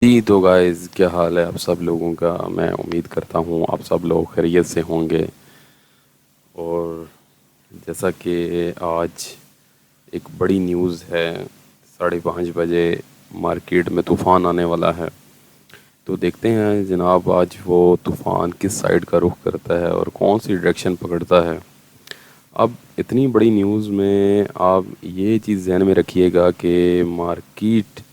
जी तो गाइस, क्या हाल है आप सब लोगों का। मैं उम्मीद करता हूँ आप सब लोग खैरियत से होंगे। और जैसा कि आज एक बड़ी न्यूज़ है, 5:30 बजे मार्केट में तूफ़ान आने वाला है। तो देखते हैं जनाब आज वो तूफ़ान किस साइड का रुख करता है और कौन सी डायरेक्शन पकड़ता है। अब इतनी बड़ी न्यूज़ में आप ये चीज़ ध्यान में रखिएगा कि मार्केट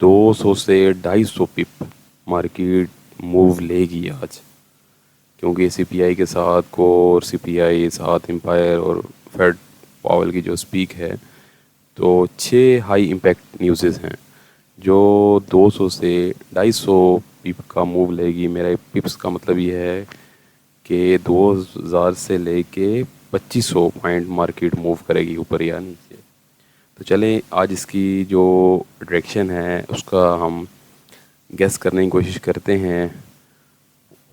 200 से 250 पिप मार्केट मूव लेगी आज, क्योंकि सीपीआई के साथ कोर, सीपीआई साथ एम्पायर और फेड पावल की जो स्पीक है, तो 6 हाई इम्पैक्ट न्यूज़ेस हैं जो 200 से 250 पिप का मूव लेगी। मेरा पिप्स का मतलब ये है कि 2000 से लेके 2500 पॉइंट मार्केट मूव करेगी ऊपर या नीचे। तो चलें आज इसकी जो डायरेक्शन है उसका हम गेस करने की कोशिश करते हैं।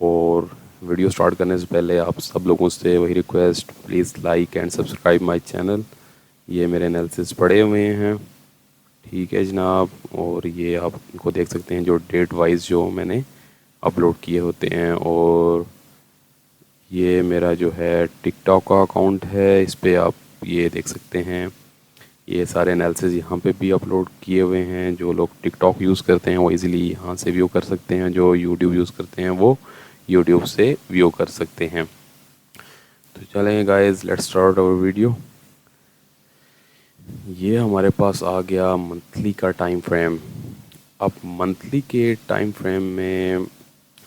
और वीडियो स्टार्ट करने से पहले आप सब लोगों से वही request, please like and subscribe my channel. ये मेरे एनालिसिस पड़े हुए हैं, ठीक है जनाब। और ये आप इनको देख सकते हैं जो डेट वाइज जो मैंने अपलोड किए होते हैं। और ये मेरा जो है टिकटॉक का अकाउंट है, इस पे आप ये देख सकते हैं। ये सारे एनालिसिस यहाँ पे भी अपलोड किए हुए हैं। जो लोग टिकटॉक यूज़ करते हैं वो इजीली यहाँ से व्यू कर सकते हैं, जो यूट्यूब यूज़ करते हैं वो यूट्यूब से व्यू कर सकते हैं। तो चलें guys, let's start our video. ये हमारे पास आ गया मंथली का टाइम फ्रेम। अब मंथली के टाइम फ्रेम में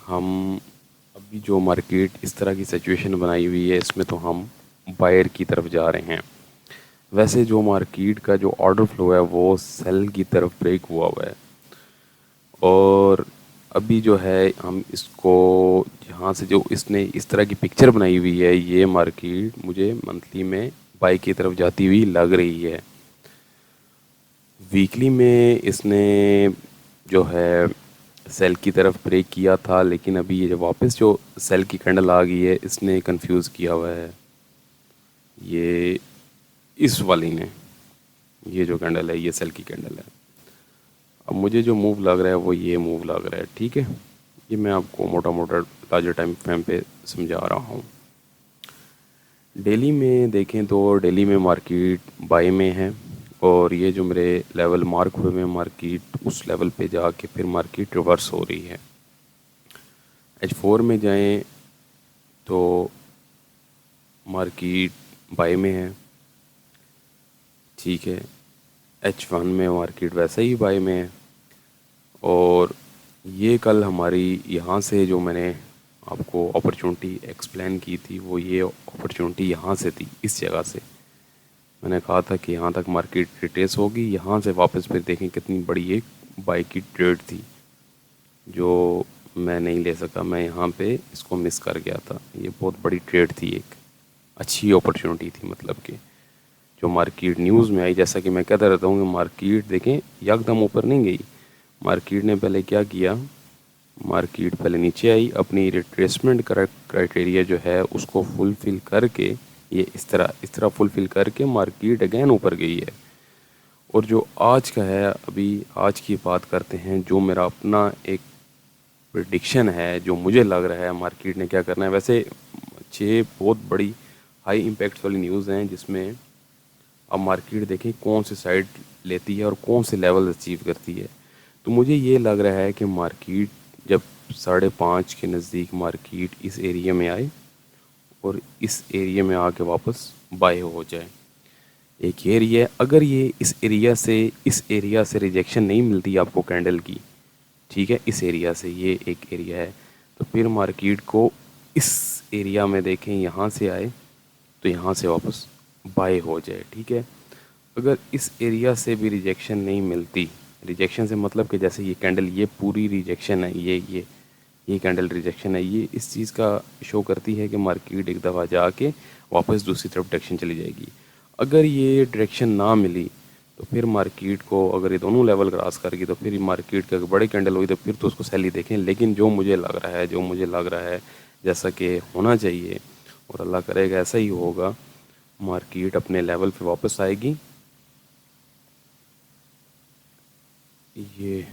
हम अभी जो मार्केट इस तरह की सिचुएशन बनाई हुई है, इसमें तो हम बायर की तरफ जा रहे हैं। वैसे जो मार्केट का जो ऑर्डर फ्लो है वो सेल की तरफ ब्रेक हुआ हुआ है। और अभी जो है हम इसको यहाँ से जो इसने इस तरह की पिक्चर बनाई हुई है, ये मार्केट मुझे मंथली में बाई की तरफ जाती हुई लग रही है। वीकली में इसने जो है सेल की तरफ ब्रेक किया था, लेकिन अभी ये वापस जो सेल की कैंडल आ गई है इसने कंफ्यूज किया हुआ है। ये इस वाली ने, ये जो कैंडल है ये सेल की कैंडल है। अब मुझे जो मूव लग रहा है वो ये मूव लग रहा है, ठीक है। ये मैं आपको मोटा मोटा लार्जर टाइम फ्रेम पे समझा रहा हूँ। डेली में देखें तो डेली में मार्केट बाई में है, और ये जो मेरे लेवल मार्क हुए में मार्केट उस लेवल पे जाके फिर मार्केट रिवर्स हो रही है। H4 में जाएं तो मार्केट बाई में है, ठीक है। H1 में मार्केट वैसे ही बाई में है। और ये कल हमारी यहाँ से जो मैंने आपको अपॉर्चुनिटी एक्सप्लेन की थी, वो ये अपॉर्चुनिटी यहाँ से थी, इस जगह से। मैंने कहा था कि यहाँ तक मार्केट रिट्रेस होगी, यहाँ से वापस फिर देखें कितनी बड़ी एक बाई की ट्रेड थी जो मैं नहीं ले सका। मैं यहाँ पे इसको मिस कर गया था। ये बहुत बड़ी ट्रेड थी, एक अच्छी अपॉर्चुनिटी थी, मतलब कि जो मार्केट न्यूज़ में आई। जैसा कि मैं कहता रहता हूँ कि मार्केट देखें एकदम ऊपर नहीं गई। मार्केट ने पहले क्या किया, मार्केट पहले नीचे आई, अपनी रिट्रेसमेंट क्राइटेरिया जो है उसको फुलफ़िल करके, ये इस तरह फुलफ़िल करके मार्केट अगेन ऊपर गई है। और जो आज का है, अभी आज की बात करते हैं। जो मेरा अपना एक प्रिडिक्शन है, जो मुझे लग रहा है मार्केट ने क्या करना है। वैसे 6 बहुत बड़ी हाई इम्पैक्ट वाली न्यूज़ हैं, जिसमें अब मार्केट देखें कौन सी साइड लेती है और कौन से लेवल अचीव करती है। तो मुझे ये लग रहा है कि मार्केट जब 5:30 के नज़दीक मार्केट इस एरिया में आए और इस एरिया में आके वापस बाय हो जाए। एक एरिया, अगर ये इस एरिया से रिजेक्शन नहीं मिलती आपको कैंडल की, ठीक है, इस एरिया से, ये एक एरिया है, तो फिर मार्केट को इस एरिया में देखें, यहाँ से आए तो यहाँ से वापस बाय हो जाए, ठीक है। अगर इस एरिया से भी रिजेक्शन नहीं मिलती, रिजेक्शन से मतलब कि जैसे ये कैंडल, ये पूरी रिजेक्शन है, ये कैंडल रिजेक्शन है, ये इस चीज़ का शो करती है कि मार्केट एक दफ़ा जाके वापस दूसरी तरफ डायरेक्शन चली जाएगी। अगर ये डायरेक्शन ना मिली तो फिर मार्केट को, अगर ये दोनों लेवल क्रॉस कर गई तो फिर मार्केट की अगर बड़ी कैंडल हुई तो फिर तो उसको सैली देखें। लेकिन जो मुझे लग रहा है जैसा कि होना चाहिए, और अल्लाह करेगा ऐसा ही होगा, मार्केट अपने लेवल पे वापस आएगी। ये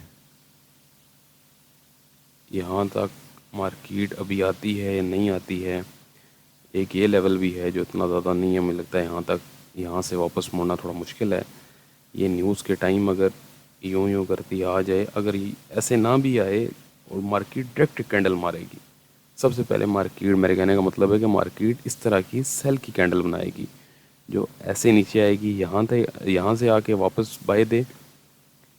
यहाँ तक मार्केट अभी आती है या नहीं आती है। एक ये लेवल भी है जो इतना ज़्यादा नहीं है, मुझे लगता है यहाँ तक, यहाँ से वापस मुड़ना थोड़ा मुश्किल है। ये न्यूज़ के टाइम अगर यूँ करती आ जाए, अगर ऐसे ना भी आए और मार्केट डायरेक्ट कैंडल मारेगी, सबसे पहले मार्केट, मेरे कहने का मतलब है कि मार्केट इस तरह की सेल की कैंडल बनाएगी जो ऐसे नीचे आएगी, यहाँ से आके वापस बाय दे,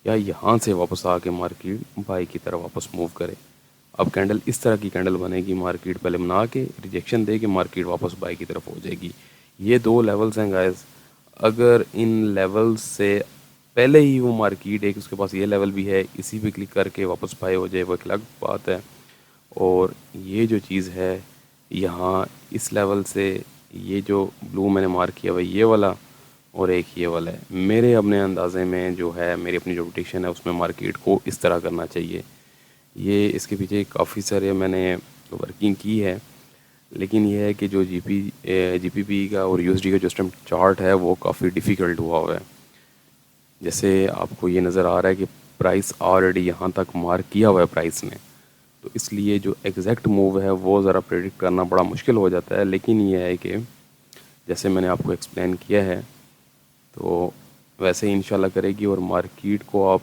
या यहाँ से वापस आके मार्केट बाई की तरफ वापस मूव करे। अब कैंडल इस तरह की कैंडल बनेगी, मार्केट पहले बना के रिजेक्शन दे के मार्केट वापस बाई की तरफ हो जाएगी। ये दो लेवल्स हैं गाइस। अगर इन लेवल्स से पहले ही वो मार्केट, एक उसके पास ये लेवल भी है, इसी पे क्लिक करके वापस बाय हो जाए, वो एक अलग बात है। और ये जो चीज़ है यहाँ इस लेवल से, ये जो ब्लू मैंने मार्क किया हुआ ये वाला, और एक ये वाला है, मेरे अपने अंदाज़े में जो है, मेरी अपनी जो रोटेशन है उसमें मार्केट को इस तरह करना चाहिए। ये इसके पीछे काफ़ी सारे मैंने वर्किंग की है, लेकिन ये है कि जो जीपीपी का और यूएसडी का जो स्टैम्प चार्ट है वो काफ़ी डिफ़िकल्ट हुआ है। जैसे आपको ये नज़र आ रहा है कि प्राइस ऑलरेडी यहाँ तक मार्क किया हुआ है प्राइस ने, तो इसलिए जो एग्जैक्ट मूव है वो ज़रा प्रेडिक्ट करना बड़ा मुश्किल हो जाता है। लेकिन ये है कि जैसे मैंने आपको एक्सप्लेन किया है तो वैसे ही इंशाल्लाह करेगी, और मार्केट को आप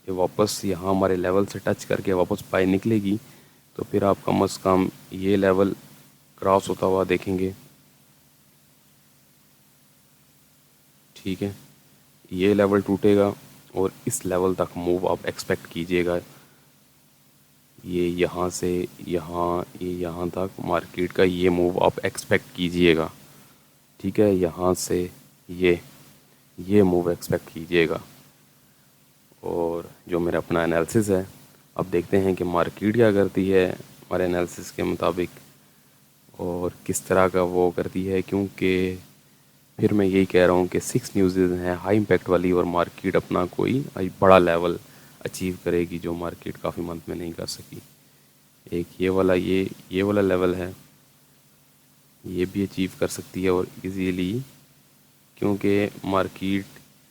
ये वापस यहाँ हमारे लेवल से टच करके वापस बाय निकलेगी, तो फिर आप कम से कम ये लेवल क्रॉस होता हुआ देखेंगे। ठीक है, ये लेवल टूटेगा और इस लेवल तक मूव आप एक्सपेक्ट कीजिएगा। ये यहाँ से यहाँ, ये यहाँ तक मार्केट का ये मूव आप एक्सपेक्ट कीजिएगा। ठीक है, यहाँ से ये मूव एक्सपेक्ट कीजिएगा। और जो मेरा अपना एनालिसिस है, अब देखते हैं कि मार्केट क्या करती है हमारे एनालिसिस के मुताबिक, और किस तरह का वो करती है। क्योंकि फिर मैं यही कह रहा हूँ कि 6 न्यूज़ हैं हाई इम्पैक्ट वाली, और मार्केट अपना कोई बड़ा लेवल अचीव करेगी जो मार्केट काफ़ी मंथ में नहीं कर सकी। एक ये वाला, ये वाला लेवल है, ये भी अचीव कर सकती है और इजीली, क्योंकि मार्केट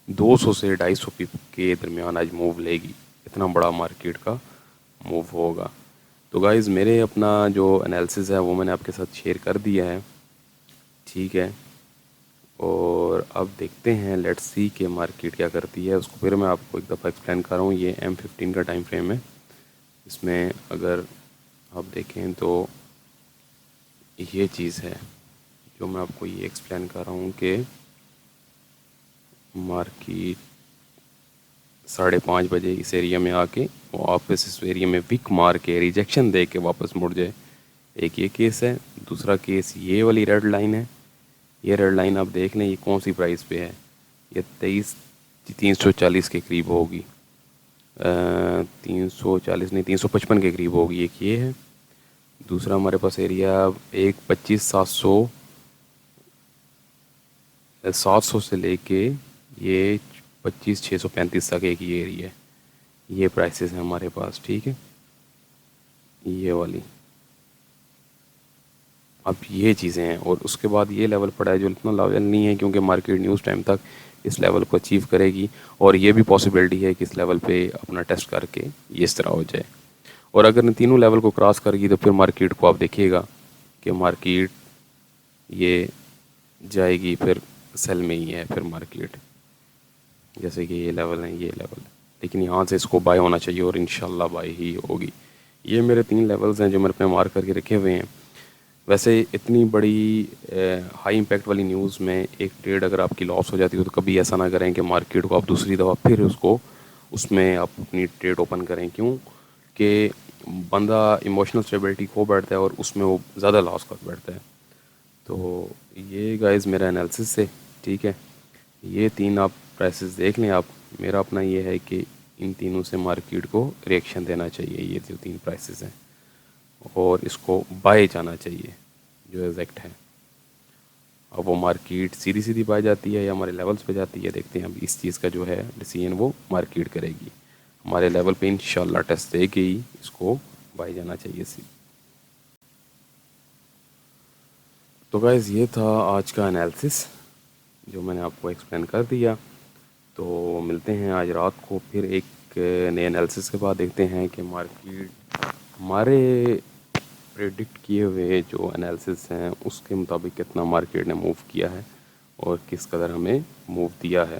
200 से 250 पिप के दरमियान आज मूव लेगी, इतना बड़ा मार्केट का मूव होगा। तो गाइज़, मेरे अपना जो एनालिसिस है वो मैंने आपके साथ शेयर कर दिया है। ठीक है, और अब देखते हैं, लेट्स सी कि मार्केट क्या करती है। उसको फिर मैं आपको एक दफ़ा एक्सप्लेन कर रहा हूँ। ये M15 का टाइम फ्रेम है, इसमें अगर आप देखें तो ये चीज़ है जो मैं आपको ये एक्सप्लेन कर रहा हूँ कि मार्केट 5:30 बजे इस एरिया में आके वापस इस एरिया में विक मार के रिजेक्शन दे के वापस मुड़ जाए। एक ये केस है। दूसरा केस ये वाली रेड लाइन है। ये रेड लाइन आप देख लें, ये कौन सी प्राइस पे है, ये 340 के करीब होगी, 340 नहीं, 355 के करीब होगी। एक ये है। दूसरा हमारे पास एरिया एक 700 से लेके ये 25,635 तक एक ये एरिया है। ये प्राइसेस हैं हमारे पास। ठीक है, ये वाली, अब ये चीज़ें हैं। और उसके बाद ये लेवल पड़ा है जो इतना लेवल नहीं है, क्योंकि मार्केट न्यूज़ टाइम तक इस लेवल को अचीव करेगी, और ये भी पॉसिबिलिटी है कि इस लेवल पे अपना टेस्ट करके ये इस तरह हो जाए। और अगर इन तीनों लेवल को क्रॉस करेगी तो फिर मार्केट को आप देखिएगा कि मार्केट ये जाएगी, फिर सेल में ही है फिर मार्केट, जैसे कि ये लेवल है, ये लेवल है। लेकिन यहाँ से इसको बाय होना चाहिए और इंशाल्लाह बाय ही होगी। ये मेरे 3 लेवल्स हैं जो मैंने अपने मार्क करके रखे हुए हैं। वैसे इतनी बड़ी हाई इम्पैक्ट वाली न्यूज़ में एक ट्रेड अगर आपकी लॉस हो जाती हो तो कभी ऐसा ना करें कि मार्केट को आप दूसरी दफ़ा फिर उसको उसमें आप अपनी ट्रेड ओपन करें। क्यों कि बंदा इमोशनल स्टेबिलिटी खो बैठता है और उसमें वो ज़्यादा लॉस कर बैठता है। तो ये गाइस मेरा एनालिसिस है। ठीक है, ये 3 आप प्राइसेस देख लें आप। मेरा अपना ये है कि इन तीनों से मार्केट को रिएक्शन देना चाहिए, ये जो 3 प्राइसेस हैं, और इसको बाय जाना चाहिए जो एग्जैक्ट है। अब वो मार्केट सीधी सीधी बाय जाती है या हमारे लेवल्स पे जाती है, देखते हैं। अब इस चीज़ का जो है डिसीजन वो मार्केट करेगी। हमारे लेवल पे इंशाल्लाह टेस्ट दे के ही इसको बाय जाना चाहिए सी। तो गाइज़, ये था आज का एनालिसिस जो मैंने आपको एक्सप्लेन कर दिया। तो मिलते हैं आज रात को फिर एक नए एनालिसिस के बाद। देखते हैं कि मार्केट हमारे प्रेडिक्ट किए हुए जो एनालिसिस हैं उसके मुताबिक कितना मार्केट ने मूव किया है और किस कदर हमें मूव दिया है।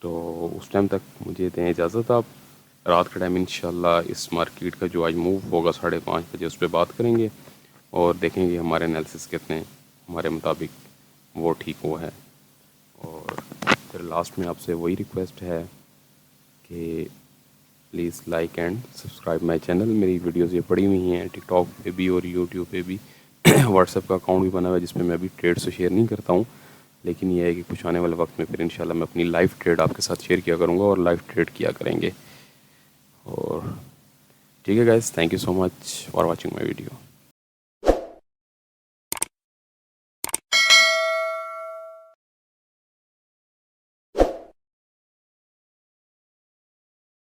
तो उस टाइम तक मुझे दें इजाज़त आप। रात के टाइम इंशाल्लाह इस मार्केट का जो आज मूव होगा 5:30 बजे उस पर बात करेंगे और देखेंगे हमारे एनालिसिस कितने हमारे मुताबिक वो ठीक हुआ है। और फिर लास्ट में आपसे वही रिक्वेस्ट है कि please like and subscribe my channel. मेरी वीडियोज़ ये पड़ी हुई हैं टिकटॉक पे भी और यूट्यूब पे भी। व्हाट्सएप का अकाउंट भी बना हुआ है जिसमें मैं अभी ट्रेड से शेयर नहीं करता हूँ, लेकिन यह है कि कुछ आने वाले वक्त में फिर इंशाल्लाह मैं अपनी लाइव ट्रेड आपके साथ शेयर किया करूँगा और लाइव ट्रेड किया करेंगे। और ठीक है guys, thank you so much for watching my video.